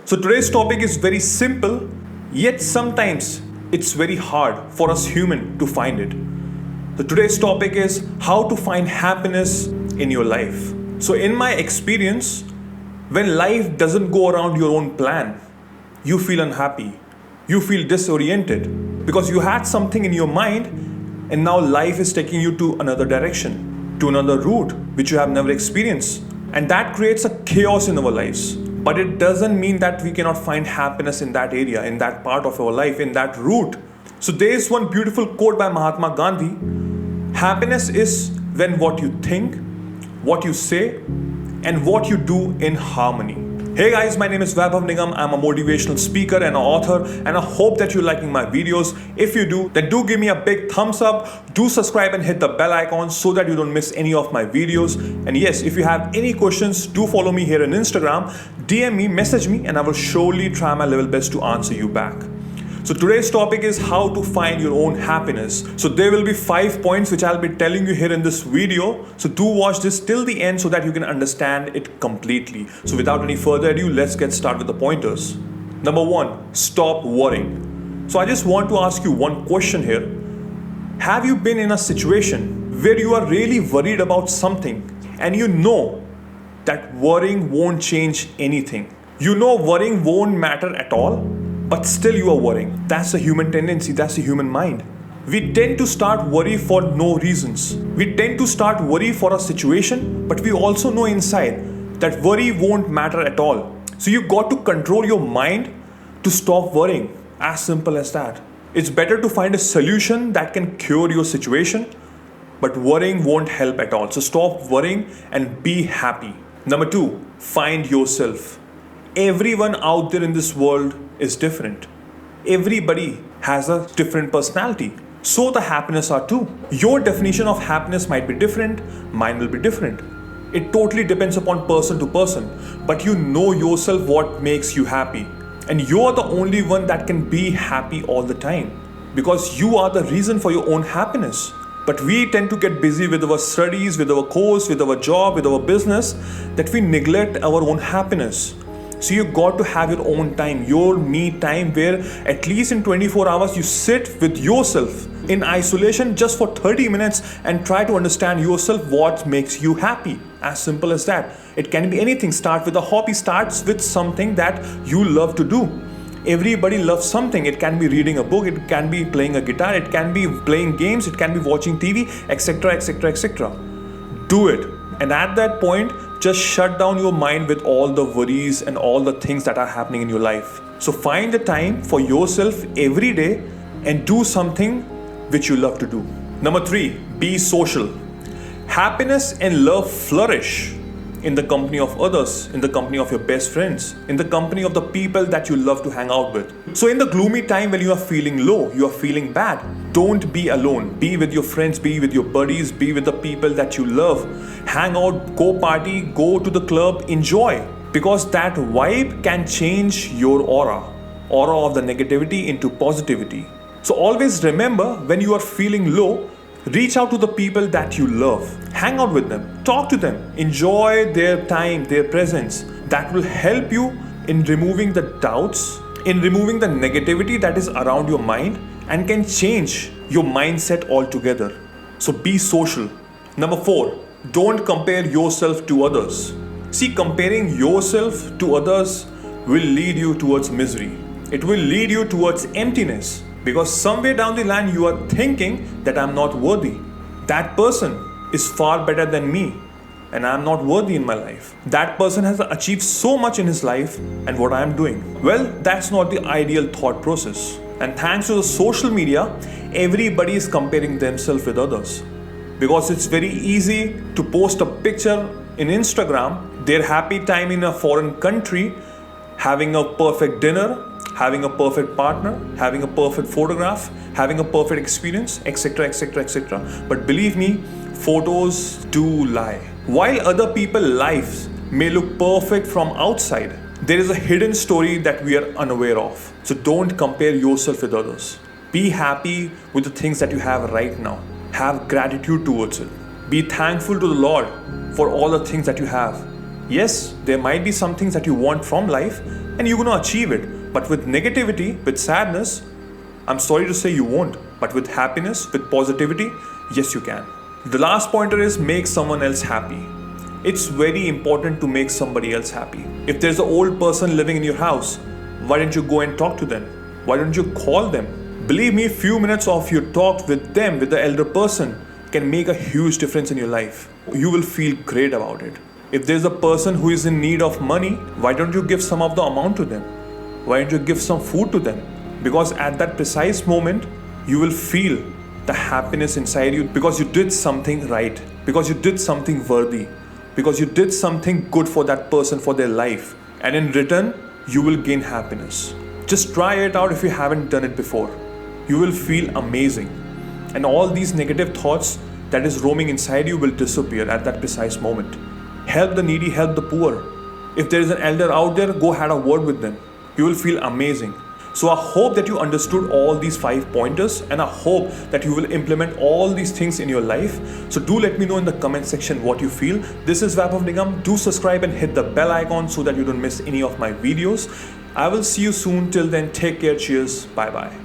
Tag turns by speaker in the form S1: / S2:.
S1: So today's topic is very simple, yet sometimes it's very hard for us human to find it. So today's topic is how to find happiness in your life. So in my experience, when life doesn't go around your own plan, you feel unhappy. You feel disoriented because you had something in your mind and now life is taking you to another direction, to another route which you have never experienced. And that creates a chaos in our lives. But it doesn't mean that we cannot find happiness in that area, in that part of our life, in that route. So there is one beautiful quote by Mahatma Gandhi. Happiness is when what you think, what you say, and what you do in harmony. Hey guys, my name is Vaibhav Nigam. I'm a motivational speaker and an author, and I hope that you're liking my videos. If you do, then do give me a big thumbs up. Do subscribe and hit the bell icon so that you don't miss any of my videos. And yes, if you have any questions, do follow me here on Instagram. DM me, message me, and I will surely try my level best to answer you back. So today's topic is how to find your own happiness. So there will be 5 points which I'll be telling you here in this video. So do watch this till the end so that you can understand it completely. So without any further ado, let's get started with the pointers. Number 1, stop worrying. So I just want to ask you one question here. Have you been in a situation where you are really worried about something and you know that worrying won't change anything? You know worrying won't matter at all, but still you are worrying. That's a human tendency, that's a human mind. We tend to start worry for no reasons. We tend to start worry for a situation, but we also know inside that worry won't matter at all. So you got to control your mind to stop worrying. As simple as that. It's better to find a solution that can cure your situation, but worrying won't help at all. So stop worrying and be happy. Number 2, find yourself. Everyone out there in this world is different. Everybody has a different personality. So the happiness are too. Your definition of happiness might be different, mine will be different. It totally depends upon person to person. But you know yourself what makes you happy. And you are the only one that can be happy all the time. Because you are the reason for your own happiness. But we tend to get busy with our studies, with our course, with our job, with our business, that we neglect our own happiness. So you got to have your own time, your me time, where at least in 24 hours you sit with yourself in isolation just for 30 minutes and try to understand yourself what makes you happy. As simple as that. It can be anything. Start with a hobby, starts with something that you love to do. Everybody loves something. It can be reading a book, it can be playing a guitar, it can be playing games, it can be watching TV, etc., etc., etc. Do it. And at that point, just shut down your mind with all the worries and all the things that are happening in your life. So find the time for yourself every day and do something which you love to do. Number 3, be social. Happiness and love flourish in the company of others, in the company of your best friends, in the company of the people that you love to hang out with. So in the gloomy time when you are feeling low, you are feeling bad, don't be alone. Be with your friends, be with your buddies, be with the people that you love. Hang out, go party, go to the club, enjoy. Because that vibe can change your aura of the negativity into positivity. So always remember, when you are feeling low, reach out to the people that you love. Hang out with them. Talk to them. Enjoy their time, their presence. That will help you in removing the doubts, in removing the negativity that is around your mind and can change your mindset altogether. So be social. Number 4, don't compare yourself to others. See, comparing yourself to others will lead you towards misery. It will lead you towards emptiness. Because somewhere down the line you are thinking that I'm not worthy. That person is far better than me and I'm not worthy in my life. That person has achieved so much in his life and what I'm doing. Well, that's not the ideal thought process. And thanks to the social media, everybody is comparing themselves with others. Because it's very easy to post a picture in Instagram, their happy time in a foreign country, having a perfect dinner, having a perfect partner, having a perfect photograph, having a perfect experience, etc., etc., etc. But believe me, photos do lie. While other people's lives may look perfect from outside, there is a hidden story that we are unaware of. So don't compare yourself with others. Be happy with the things that you have right now. Have gratitude towards it. Be thankful to the Lord for all the things that you have. Yes, there might be some things that you want from life and you're gonna achieve it. But with negativity, with sadness, I'm sorry to say you won't. But with happiness, with positivity, yes, you can. The last pointer is make someone else happy. It's very important to make somebody else happy. If there's an old person living in your house, why don't you go and talk to them? Why don't you call them? Believe me, few minutes of your talk with them, with the elder person, can make a huge difference in your life. You will feel great about it. If there's a person who is in need of money, why don't you give some of the amount to them? Why don't you give some food to them? Because at that precise moment, you will feel the happiness inside you because you did something right, because you did something worthy, because you did something good for that person, for their life. And in return, you will gain happiness. Just try it out if you haven't done it before. You will feel amazing. And all these negative thoughts that is roaming inside you will disappear at that precise moment. Help the needy, help the poor. If there is an elder out there, go have a word with them. You will feel amazing. So I hope that you understood all these 5 pointers, and I hope that you will implement all these things in your life. So do let me know in the comment section what you feel. This is Vaibhav Nigam. Do subscribe and hit the bell icon so that you don't miss any of my videos. I will see you soon. Till then, take care. Cheers. Bye bye.